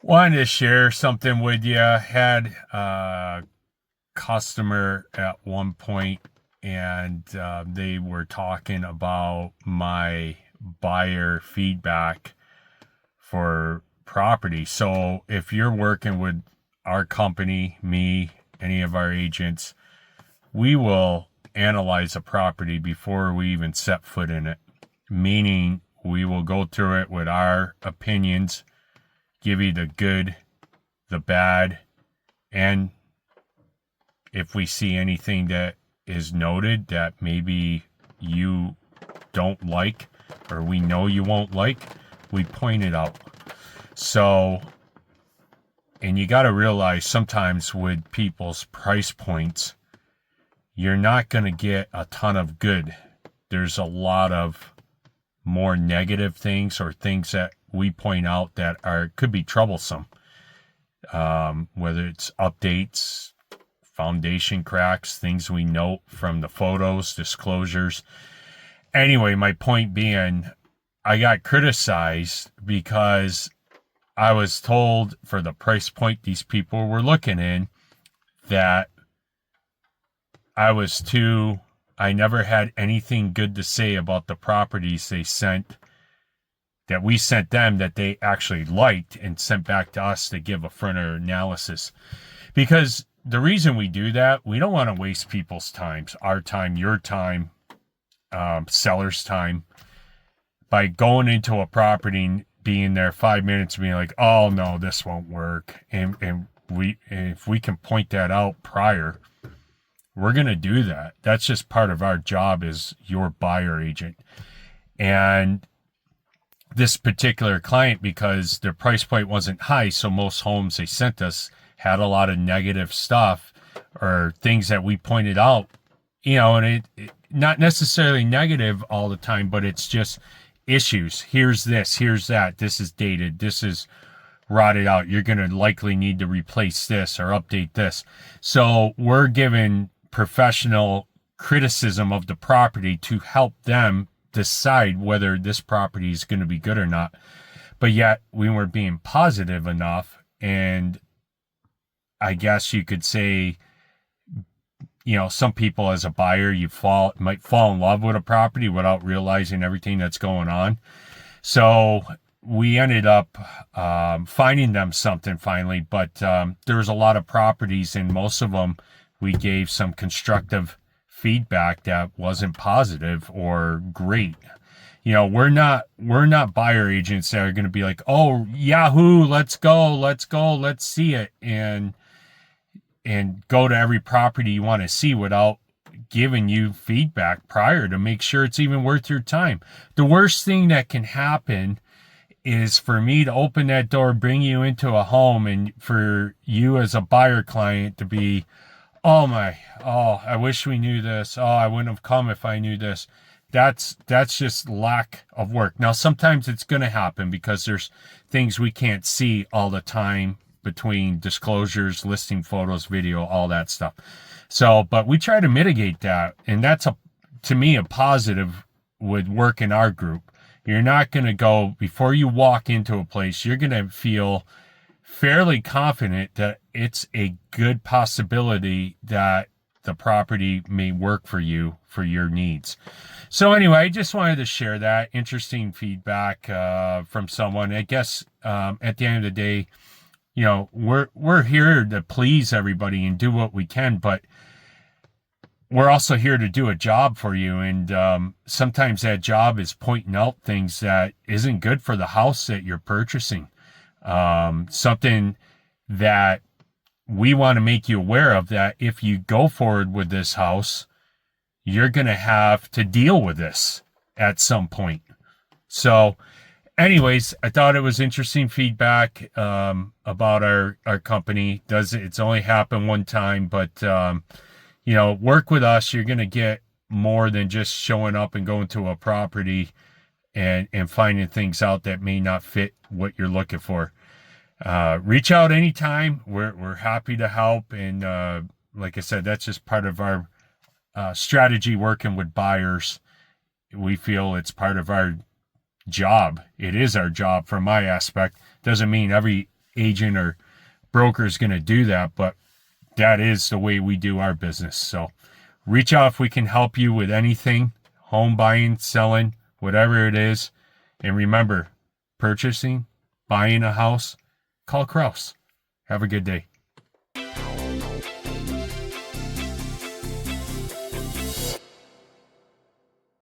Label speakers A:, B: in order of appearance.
A: Wanted to share something with you. Had a customer at one point, and they were talking about my buyer feedback for property. So if you're working with our company, me, any of our agents, we will analyze a property before we even set foot in it. Meaning, we will go through it with our opinions, give you the good, the bad, and if we see anything that is noted that maybe you don't like or we know you won't like, we point it out. So, and you got to realize sometimes with people's price points, you're not going to get a ton of good. There's a lot of more negative things or things that we point out that could be troublesome. Whether it's updates, foundation cracks, things we note from the photos, disclosures. Anyway, my point being, I got criticized because I was told for the price point these people were looking in that I never had anything good to say about the properties that we sent them that they actually liked and sent back to us to give a further analysis. Because the reason we do that, we don't want to waste people's times, our time, your time, seller's time, by going into a property and being there 5 minutes and being like, oh no, this won't work. And if we can point that out prior, we're going to do that. That's just part of our job as your buyer agent. And this particular client, because their price point wasn't high, so most homes they sent us had a lot of negative stuff or things that we pointed out, and it not necessarily negative all the time, but it's just issues. Here's this, here's that. This is dated. This is rotted out. You're going to likely need to replace this or update this. So we're given professional criticism of the property to help them decide whether this property is going to be good or not. But yet we weren't being positive enough. And I guess you could say, some people as a buyer, might fall in love with a property without realizing everything that's going on. So we ended up finding them something finally, but there was a lot of properties, and most of them we gave some constructive feedback that wasn't positive or great. We're not buyer agents that are going to be like, oh, Yahoo, let's go, let's see it, and go to every property you want to see without giving you feedback prior to make sure it's even worth your time. The worst thing that can happen is for me to open that door, bring you into a home, and for you as a buyer client to be, oh, I wish we knew this. Oh, I wouldn't have come if I knew this. That's just lack of work. Now, sometimes it's going to happen because there's things we can't see all the time between disclosures, listing photos, video, all that stuff. So, but we try to mitigate that. And that's to me, a positive with work in our group. You're not going to go, before you walk into a place, you're going to feel fairly confident that it's a good possibility that the property may work for you for your needs. So anyway, I just wanted to share that interesting feedback from someone. I guess at the end of the day, we're here to please everybody and do what we can, but we're also here to do a job for you. And sometimes that job is pointing out things that isn't good for the house that you're purchasing. Something that we want to make you aware of, that if you go forward with this house, you're going to have to deal with this at some point. So anyways, I thought it was interesting feedback about our company. It's only happened one time, but work with us. You're going to get more than just showing up and going to a property and finding things out that may not fit what you're looking for. Reach out anytime. We're happy to help. And like I said, that's just part of our strategy working with buyers. We feel it's part of our job. It is our job from my aspect. Doesn't mean every agent or broker is going to do that, but that is the way we do our business. So reach out if we can help you with anything, home buying, selling, whatever it is. And remember, purchasing, buying a house, call Krouse. Have a good day.